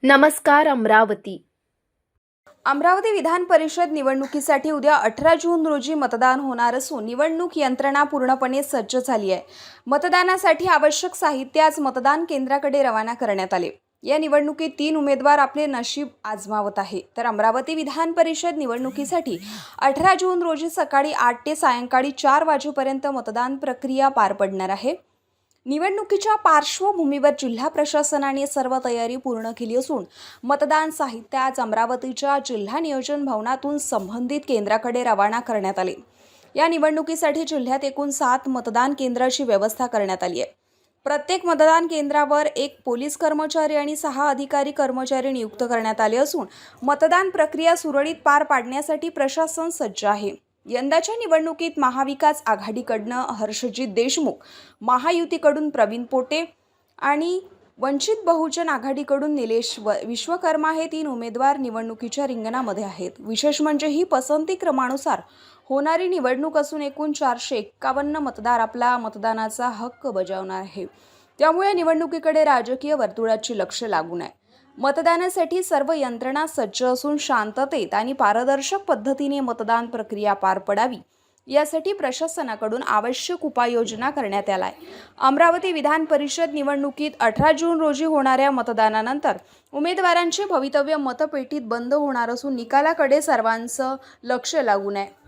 नमस्कार अमरावती. अमरावती विधान परिषद निवडणुकीसाठी उद्या 18 जून रोजी मतदान होणार असून निवडणूक यंत्रणा पूर्णपणे सज्ज झाली आहे. मतदानासाठी आवश्यक साहित्य आज मतदान केंद्राकडे रवाना करण्यात आले. या निवडणुकीत 3 उमेदवार आपले नशीब आजमावत आहे. तर अमरावती विधान परिषद निवडणुकीसाठी 18 जून रोजी सकाळी 8 ते सायंकाळी 4 वाजेपर्यंत मतदान प्रक्रिया पार पडणार आहे. निवडणुकीच्या पार्श्वभूमीवर जिल्हा प्रशासनाने सर्व तयारी पूर्ण केली असून मतदान साहित्य आज अमरावतीच्या जिल्हा नियोजन भवनातून संबंधित केंद्राकडे रवाना करण्यात आले. या निवडणुकीसाठी जिल्ह्यात एकूण 7 मतदान केंद्राची व्यवस्था करण्यात आली आहे. प्रत्येक मतदान केंद्रावर 1 पोलीस कर्मचारी आणि 6 अधिकारी कर्मचारी नियुक्त करण्यात आले असून मतदान प्रक्रिया सुरळीत पार पाडण्यासाठी प्रशासन सज्ज आहे. यंदाच्या निवडणुकीत महाविकास आघाडीकडून हर्षजित देशमुख, महायुतीकडून प्रवीण पोटे आणि वंचित बहुजन आघाडीकडून निलेश विश्वकर्मा हे 3 उमेदवार निवडणुकीच्या रिंगणामध्ये आहेत. विशेष म्हणजे ही पसंती क्रमानुसार होणारी निवडणूक असून एकूण 451 मतदार आपला मतदानाचा हक्क बजावणार आहे. त्यामुळे निवडणुकीकडे राजकीय वर्तुळाचे लक्ष लागून आहे. मतदानासाठी सर्व यंत्रणा सज्ज असून शांततेत आणि पारदर्शक पद्धतीने मतदान प्रक्रिया पार पडावी यासाठी प्रशासनाकडून आवश्यक उपाययोजना करण्यात आल्या आहे. अमरावती विधान परिषद निवडणुकीत 18 जून रोजी होणाऱ्या मतदानानंतर उमेदवारांचे भवितव्य मतपेटीत बंद होणार असून निकालाकडे सर्वांचं लक्ष लागून आहे.